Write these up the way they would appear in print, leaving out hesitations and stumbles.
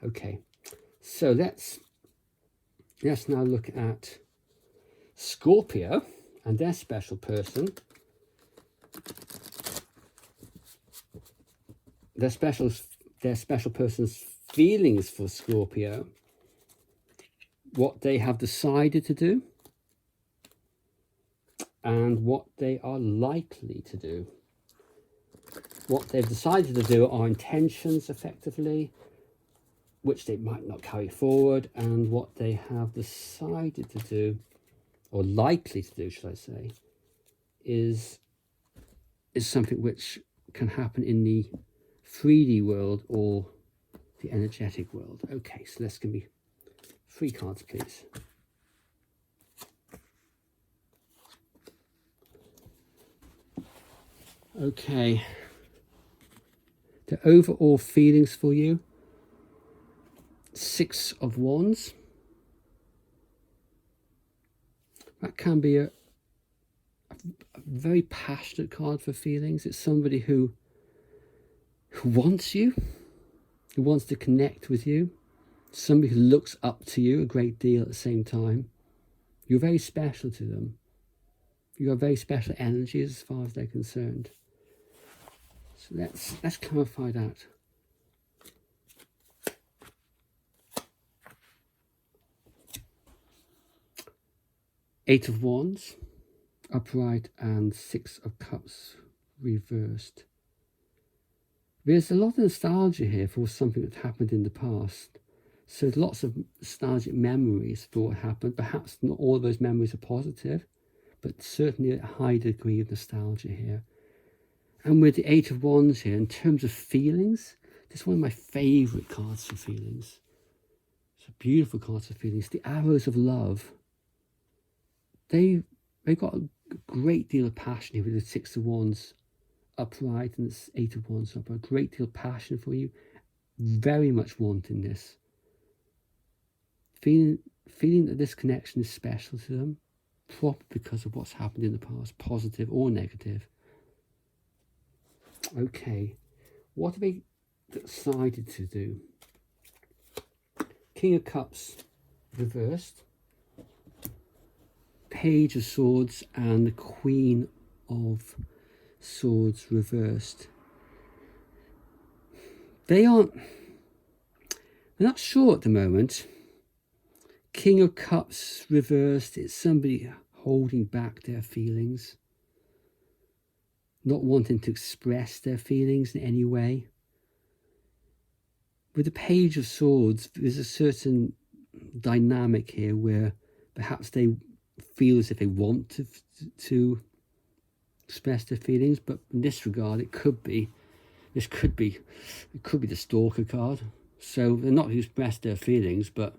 Okay, so let's now look at Scorpio and their special person. Their special person's feelings for Scorpio, what they have decided to do, and what they are likely to do. What they've decided to do are intentions, effectively, which they might not carry forward, and what they have decided to do, or likely to do, should I say, is something which can happen in the 3D world or the energetic world. Okay, so let's give me 3 cards, please. Okay, the overall feelings for you: 6 of Wands. That can be a very passionate card for feelings. It's somebody who wants you, who wants to connect with you, somebody who looks up to you a great deal at the same time. You're very special to them. You have very special energy as far as they're concerned. So let's clarify that. Eight of Wands upright and 6 of Cups reversed. There's a lot of nostalgia here for something that happened in the past. So there's lots of nostalgic memories for what happened. Perhaps not all of those memories are positive, but certainly a high degree of nostalgia here. And with the 8 of Wands here, in terms of feelings, this is one of my favourite cards for feelings. It's a beautiful card for feelings. The arrows of love. They've got a great deal of passion here with the 6 of Wands upright and the 8 of Wands upright. A great deal of passion for you. Very much wanting this. Feeling that this connection is special to them. Probably because of what's happened in the past, positive or negative. Okay, what have they decided to do? King of Cups reversed, Page of Swords, and the Queen of Swords reversed. They're not sure at the moment. King of Cups reversed, it's somebody holding back their feelings, not wanting to express their feelings in any way. With the Page of Swords, there's a certain dynamic here where perhaps they feel as if they want to express their feelings, but in this regard, it could be the Stalker card. So they're not to express their feelings, but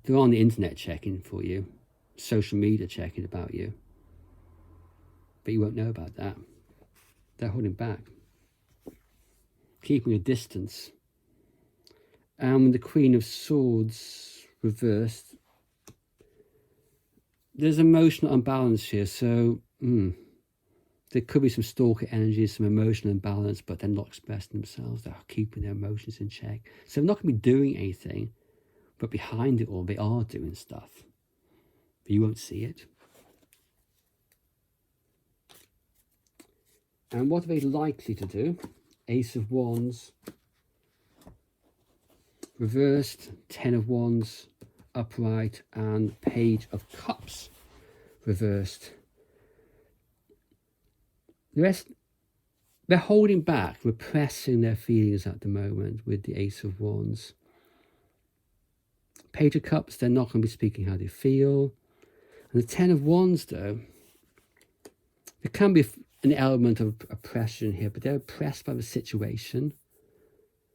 they're on the internet checking for you, social media checking about you, but you won't know about that. They're holding back, keeping a distance. And the Queen of Swords reversed, there's emotional imbalance here. So there could be some stalker energy, some emotional imbalance, but they're not expressing themselves. They're keeping their emotions in check. So they're not going to be doing anything, but behind it all, they are doing stuff. But you won't see it. And what are they likely to do? Ace of Wands reversed, 10 of Wands upright, and Page of Cups reversed. The rest, they're holding back, repressing their feelings at the moment with the Ace of Wands. Page of Cups, they're not going to be speaking how they feel. And the 10 of Wands, though, there can be an element of oppression here, but they're oppressed by the situation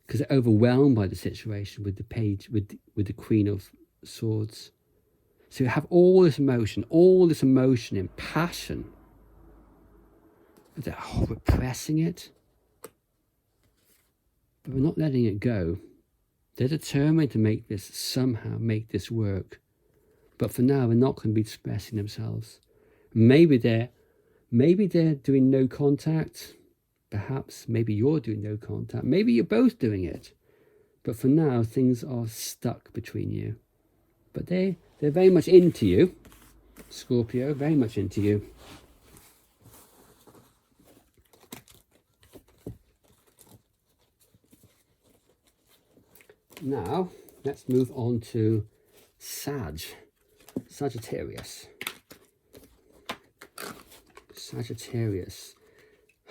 because they're overwhelmed by the situation with the Page, with the Queen of Swords. So you have all this emotion and passion, but they're repressing it, but we're not letting it go. They're determined to somehow make this work, but for now they're not going to be expressing themselves. Maybe they're doing no contact. Perhaps maybe you're doing no contact. Maybe you're both doing it, But for now, things are stuck between you. But they're very much into you, Scorpio, very much into you. Now, let's move on to Sagittarius. Sagittarius.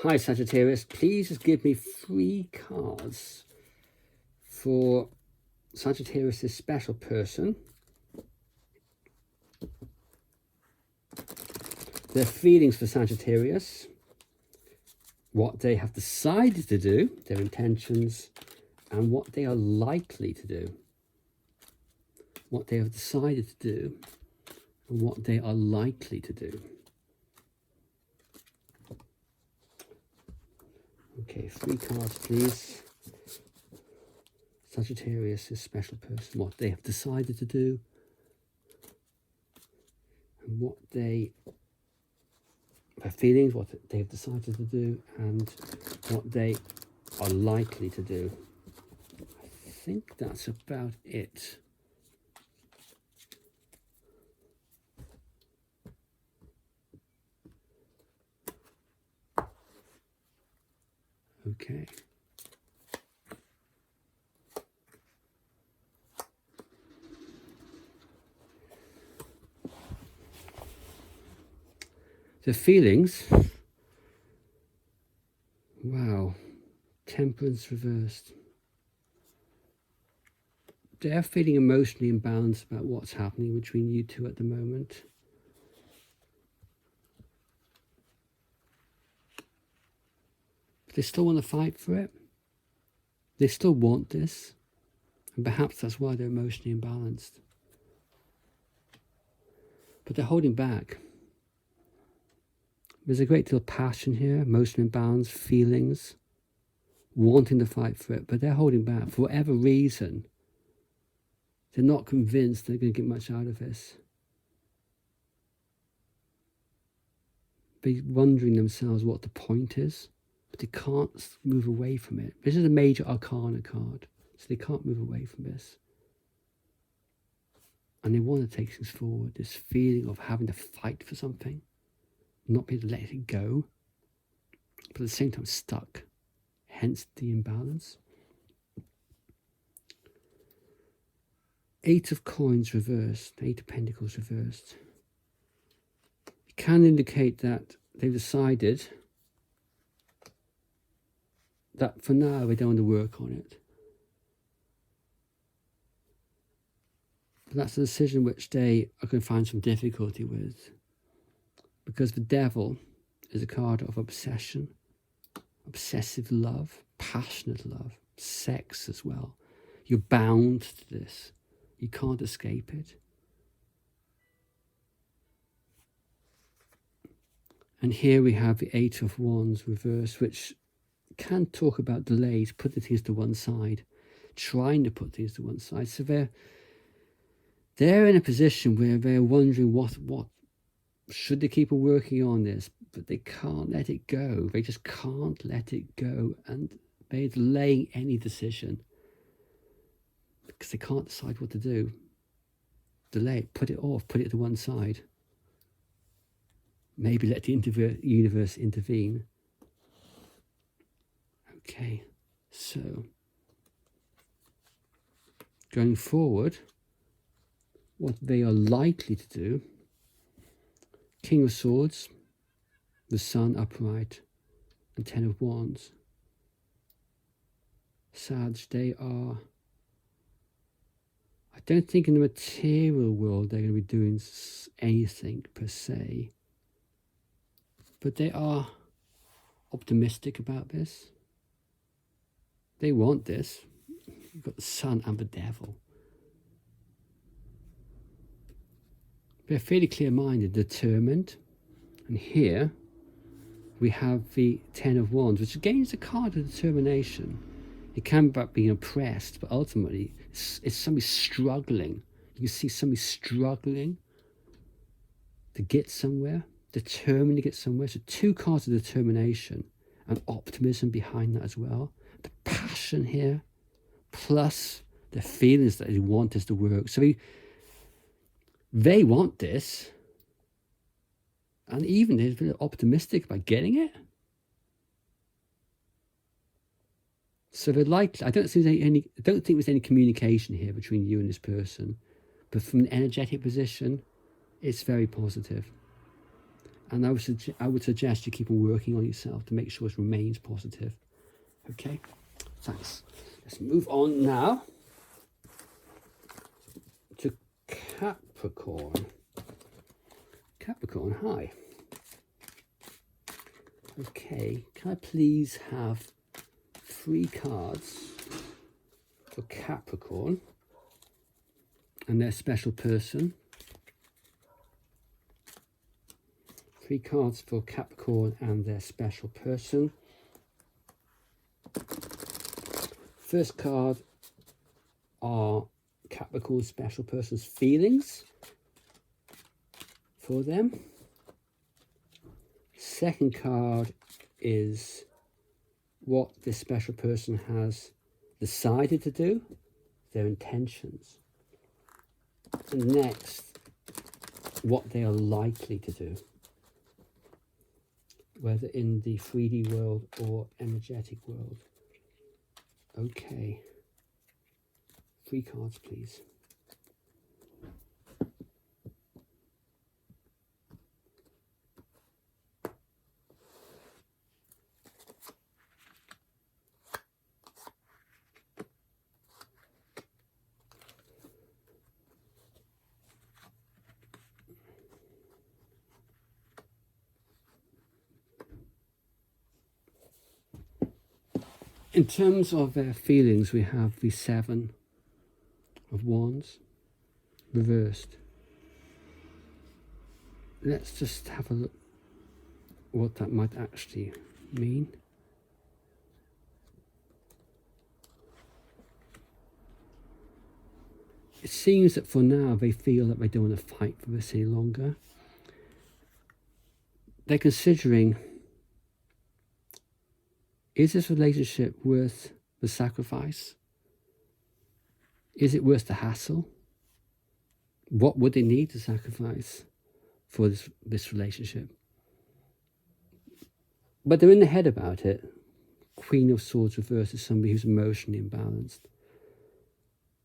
Hi, Sagittarius. Please just give me 3 cards for Sagittarius' special person. Their feelings for Sagittarius. What they have decided to do, their intentions, and what they are likely to do. What they have decided to do, and what they are likely to do. Okay, 3 cards, please. Sagittarius is special person. What they have decided to do, and what their feelings, what they have decided to do, and what they are likely to do. I think that's about it. Okay. The feelings. Wow. Temperance reversed. They're feeling emotionally imbalanced about what's happening between you two at the moment. They still want to fight for it. They still want this. And perhaps that's why they're emotionally imbalanced. But they're holding back. There's a great deal of passion here, emotional imbalance, feelings, wanting to fight for it, but they're holding back for whatever reason. They're not convinced they're going to get much out of this. They're wondering themselves what the point is. But they can't move away from it. This is a major arcana card, so they can't move away from this. And they want to take things forward, this feeling of having to fight for something, not be able to let it go, but at the same time stuck, hence the imbalance. 8 of coins reversed, 8 of pentacles reversed. It can indicate that they've decided that for now they don't want to work on it. But that's a decision which they are going to find some difficulty with. Because the devil is a card of obsession, obsessive love, passionate love, sex as well. You're bound to this. You can't escape it. And here we have the 8 of Wands reversed, which can talk about delays, putting things to one side, trying to put things to one side. So they're in a position where they're wondering what should they keep on working on this, but they can't let it go. They just can't let it go, and they're delaying any decision because they can't decide what to do. Delay it, put it off, put it to one side. Maybe let the universe intervene. Okay, so going forward, what they are likely to do, King of Swords, the Sun upright, and 10 of Wands. Sag, they are, I don't think in the material world they're going to be doing anything per se, but they are optimistic about this. They want this. You've got the Sun and the Devil. They're fairly clear-minded, determined. And here we have the 10 of Wands, which again is a card of determination. It can be about being oppressed, but ultimately it's somebody struggling. You can see somebody struggling to get somewhere, determined to get somewhere. So 2 cards of determination and optimism behind that as well. The passion here, plus the feelings that they want this to work. So they want this, and even they're very optimistic about getting it. So they're likely, I don't think there's any communication here between you and this person, but from an energetic position, it's very positive. And I would suggest you keep on working on yourself to make sure it remains positive. Okay, thanks. Let's move on now to Capricorn. Capricorn, hi. Okay, can I please have 3 cards for Capricorn and their special person? 3 cards for Capricorn and their special person. First card are Capricorn's special person's feelings for them. Second card is what this special person has decided to do, their intentions. And next, what they are likely to do, whether in the 3D world or energetic world. Okay. 3 cards, please. In terms of their feelings, we have the 7 of Wands reversed. Let's just have a look what that might actually mean. It seems that for now they feel that they don't want to fight for this any longer. They're considering, is this relationship worth the sacrifice? Is it worth the hassle? What would they need to sacrifice for this relationship? But they're in the head about it. Queen of Swords reversed is somebody who's emotionally imbalanced.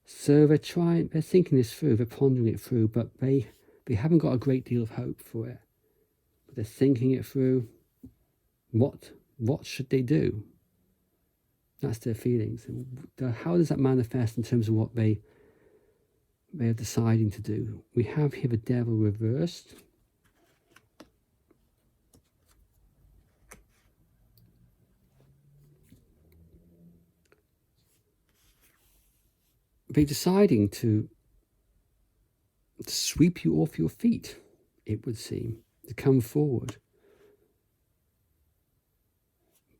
So they're thinking this through, they're pondering it through, but they haven't got a great deal of hope for it. But they're thinking it through. What should they do? That's their feelings. And how does that manifest in terms of what they are deciding to do? We have here the Devil reversed. They're deciding to sweep you off your feet, it would seem, to come forward.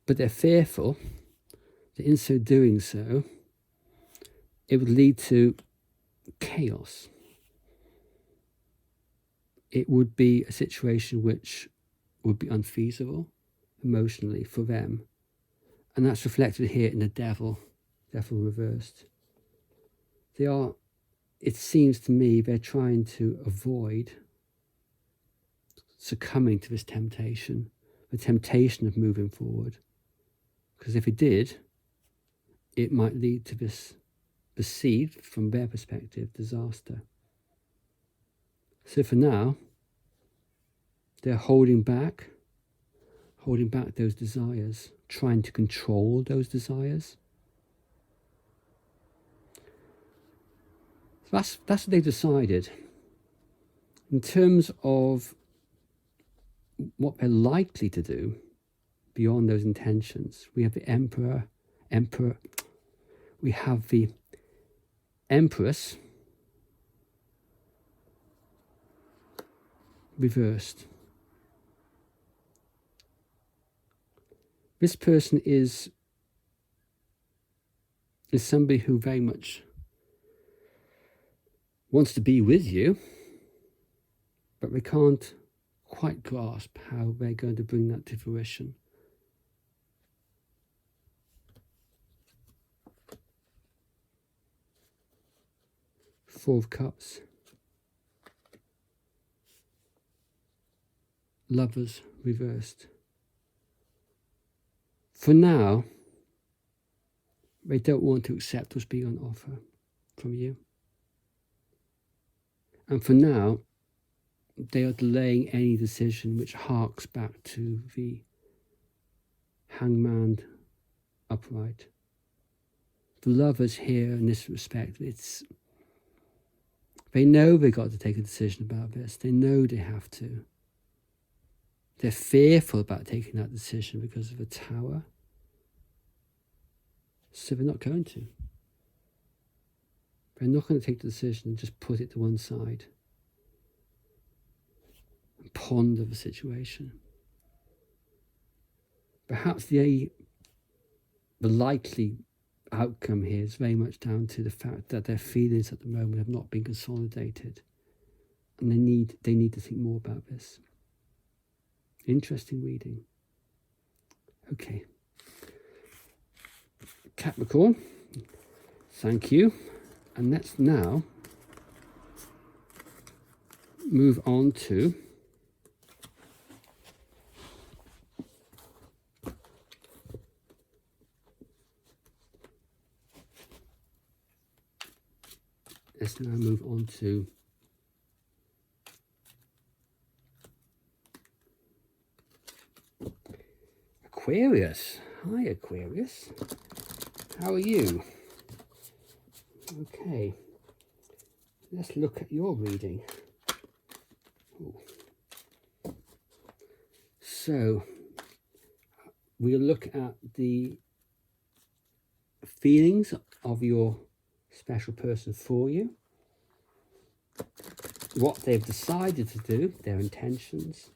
But they're fearful that in so doing so, it would lead to chaos. It would be a situation which would be unfeasible emotionally for them. And that's reflected here in the Devil reversed. It seems to me they're trying to avoid succumbing to this temptation, the temptation of moving forward. Because if it did, it might lead to this perceived, from their perspective, disaster. So for now, they're holding back those desires, trying to control those desires. So that's what they decided. In terms of what they're likely to do beyond those intentions, we have the Emperor, we have the Empress reversed. This person is somebody who very much wants to be with you, but they can't quite grasp how they're going to bring that to fruition. Four of Cups. Lovers reversed. For now, they don't want to accept what's being on offer from you. And for now, they are delaying any decision, which harks back to the Hangman upright. The lovers here in this respect, they know they've got to take a decision about this. They know they have to. They're fearful about taking that decision because of the Tower. So they're not going to. They're not going to take the decision and just put it to one side and ponder the situation. Perhaps the likely outcome here is very much down to the fact that their feelings at the moment have not been consolidated, and they need to think more about this. Interesting reading. Okay. Capricorn, thank you. And let's now move on to Aquarius. Hi, Aquarius. How are you? Okay. Let's look at your reading. Ooh. So, we'll look at the feelings of your special person for you, what they've decided to do, their intentions,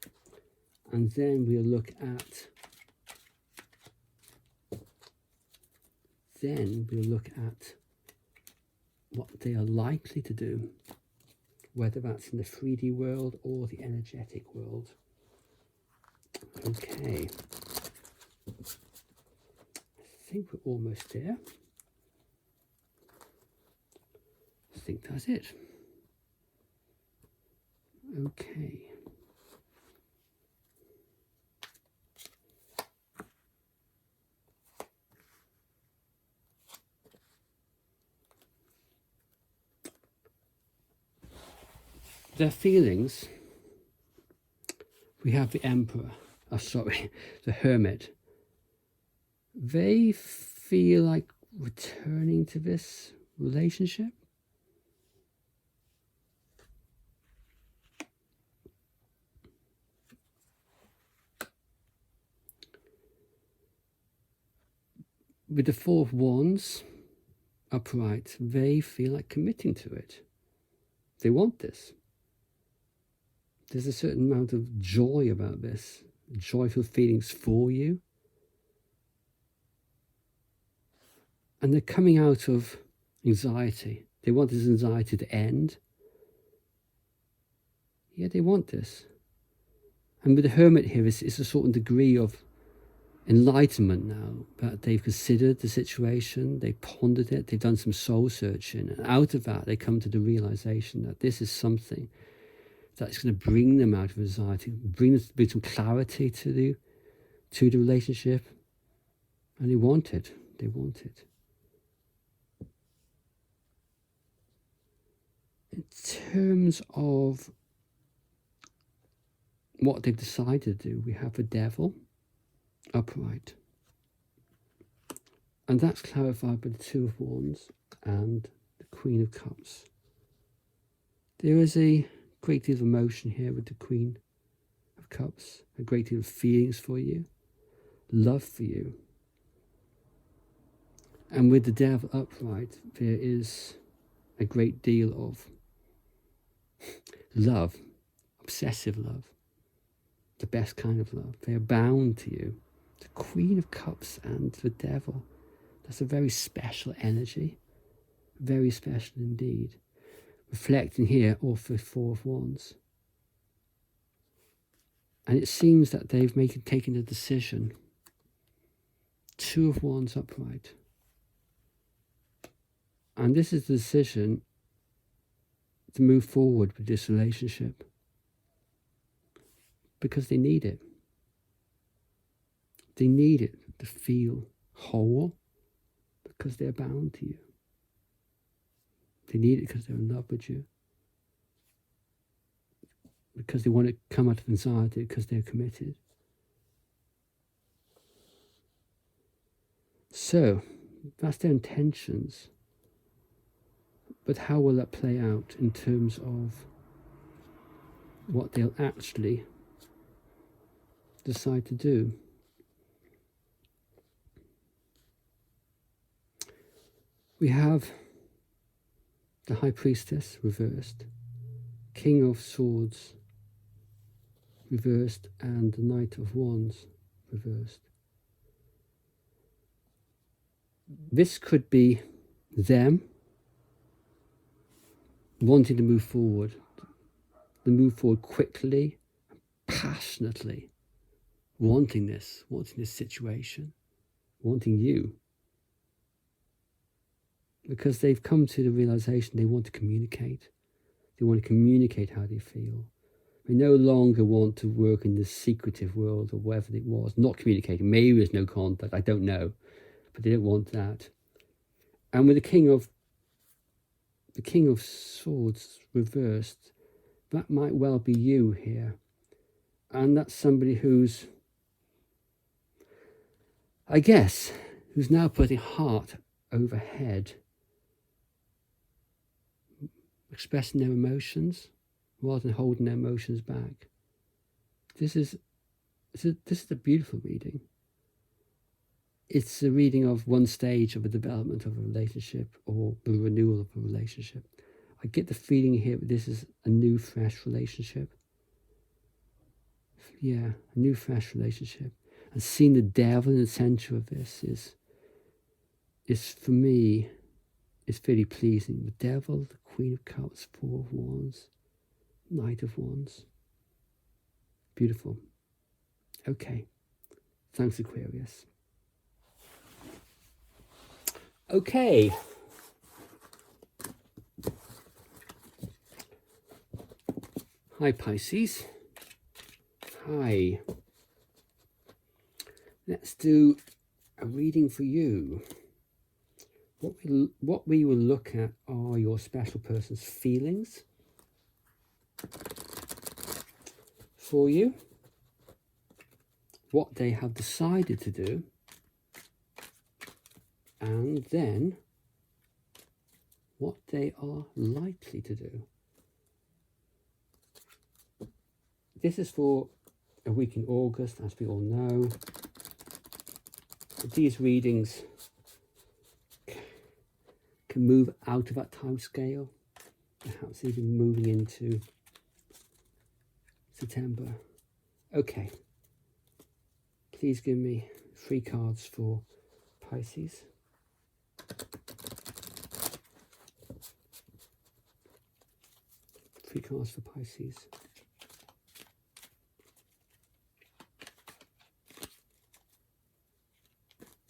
and then we'll look at what they are likely to do, whether that's in the 3D world or the energetic world. Okay. I think we're almost there. I think that's it. Okay. Their feelings, we have the Emperor, the Hermit. They feel like returning to this relationship. With the Four of Wands upright, they feel like committing to it. They want this. There's a certain amount of joy about this, joyful feelings for you. And they're coming out of anxiety. They want this anxiety to end. Yeah, they want this. And with the Hermit here, it's a certain degree of enlightenment now, that they've considered the situation, they've pondered it, they've done some soul searching, and out of that they come to the realization that this is something that's going to bring them out of anxiety, bring some clarity to the relationship, and they want it. In terms of what they've decided to do, we have the Devil upright, and that's clarified by the Two of Wands and the Queen of Cups. There is a great deal of emotion here with the Queen of Cups, a great deal of feelings for you, love for you. And with the Devil upright, there is a great deal of love, obsessive love, the best kind of love. They are bound to you. The Queen of Cups and the Devil, that's a very special energy, very special indeed. Reflecting here off the Four of Wands. And it seems that they've taken a decision. Two of Wands upright. And this is the decision to move forward with this relationship because they need it. They need it to feel whole because they're bound to you. They need it because they're in love with you. Because they want to come out of anxiety because they're committed. So, that's their intentions. But how will that play out in terms of what they'll actually decide to do? We have the High Priestess reversed, King of Swords reversed, and the Knight of Wands reversed. This could be them wanting to move forward quickly, passionately, wanting this situation, wanting you. Because they've come to the realization they want to communicate. They want to communicate how they feel. They no longer want to work in this secretive world or whatever it was, not communicating. Maybe there's no contact, I don't know. But they don't want that. And with the King of Swords reversed, that might well be you here. And that's somebody who's, I guess, who's now putting heart over head, expressing their emotions rather than holding their emotions back. This is a beautiful reading. It's a reading of one stage of a development of a relationship or the renewal of a relationship. I get the feeling here that this is a new, fresh relationship. Yeah, a new, fresh relationship. And seeing the devil in the center of this is for me, is very pleasing. The devil, the Queen of Cups, Four of Wands, Knight of Wands. Beautiful. Okay. Thanks, Aquarius. Okay. Hi, Pisces. Hi. Let's do a reading for you. What we will look at are your special person's feelings for you, what they have decided to do, and then what they are likely to do. This is for a week in August, as we all know. These readings can move out of that time scale, perhaps even moving into September. Okay, please give me 3 cards for Pisces. Three cards for Pisces.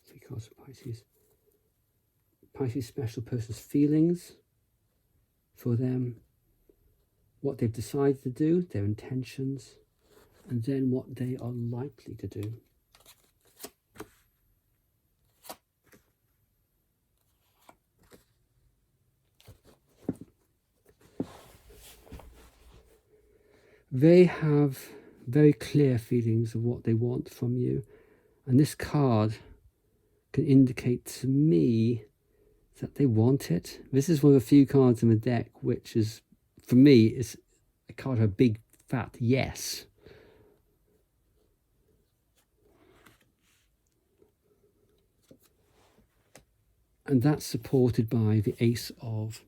Three cards for Pisces. Pisces special person's feelings for them, what they've decided to do, their intentions, and then what they are likely to do. They have very clear feelings of what they want from you, and this card can indicate to me that they want it. This is one of the few cards in the deck which is, for me, is a card of a big fat yes. And that's supported by the Ace of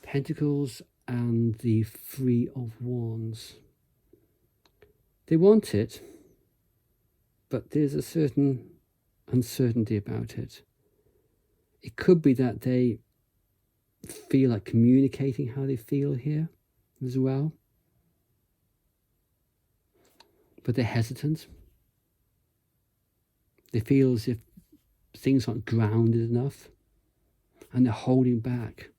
Pentacles and the Three of Wands. They want it, but there's a certain uncertainty about it. It could be that they feel like communicating how they feel here as well, but they're hesitant. They feel as if things aren't grounded enough and they're holding back.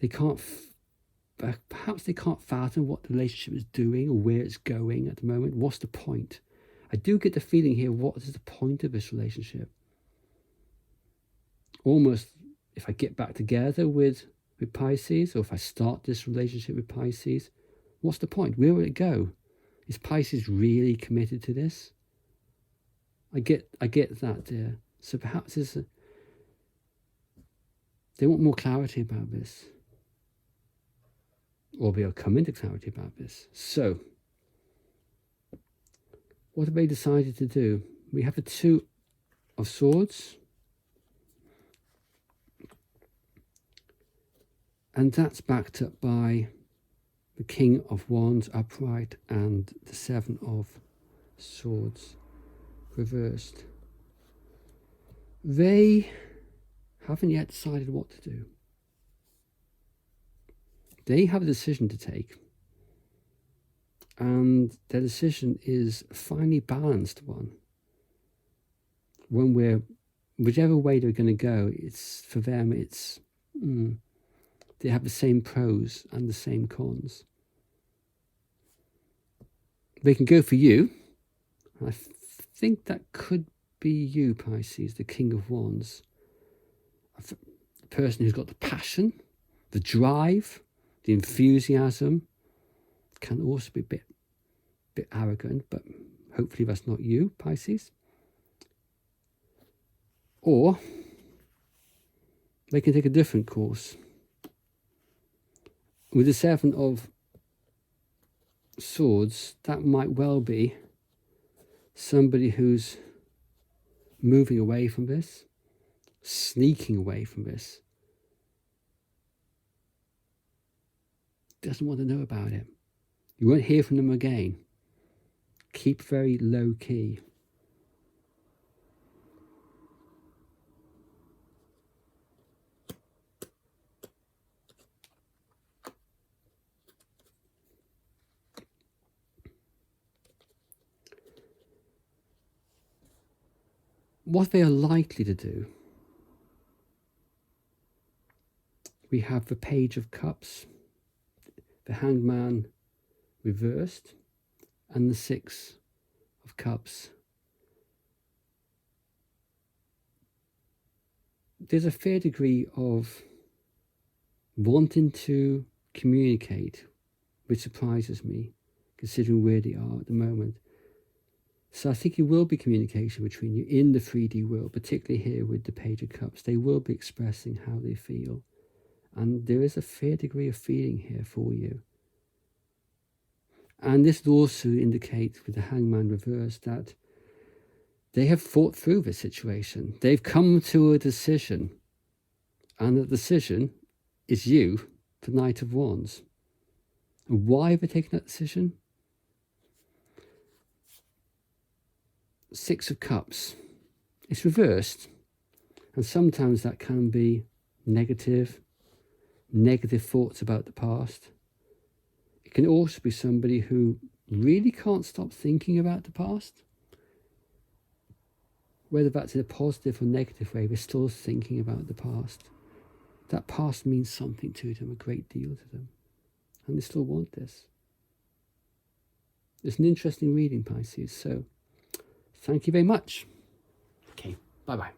perhaps they can't fathom what the relationship is doing or where it's going at the moment. What's the point? I do get the feeling here, what is the point of this relationship? Almost, if I get back together with Pisces, or if I start this relationship with Pisces, what's the point? Where will it go? Is Pisces really committed to this? I get that there. So perhaps they want more clarity about this. Or they'll come into clarity about this. So, what have they decided to do? We have the Two of Swords. And that's backed up by the King of Wands upright and the Seven of Swords reversed. They haven't yet decided what to do. They have a decision to take. And their decision is a finely balanced one. Whichever way they're going to go, it's for them, they have the same pros and the same cons. They can go for you. I think that could be you, Pisces, the King of Wands. The person who's got the passion, the drive, the enthusiasm. Can also be a bit arrogant, but hopefully that's not you, Pisces. Or they can take a different course. With the Seven of Swords, that might well be somebody who's moving away from this, sneaking away from this, doesn't want to know about it. You won't hear from them again. Keep very low key. What they are likely to do, we have the Page of Cups, the Hangman reversed, and the Six of Cups. There's a fair degree of wanting to communicate, which surprises me, considering where they are at the moment. So I think there will be communication between you in the 3D world, particularly here with the Page of Cups. They will be expressing how they feel. And there is a fair degree of feeling here for you. And this would also indicate with the Hangman reverse that they have thought through the situation. They've come to a decision. And the decision is you, the Knight of Wands. And why have they taken that decision? Six of Cups. It's reversed. And sometimes that can be negative thoughts about the past. It can also be somebody who really can't stop thinking about the past. Whether that's in a positive or negative way, they're still thinking about the past. That past means something to them, a great deal to them. And they still want this. It's an interesting reading, Pisces. So, thank you very much. Okay, bye-bye.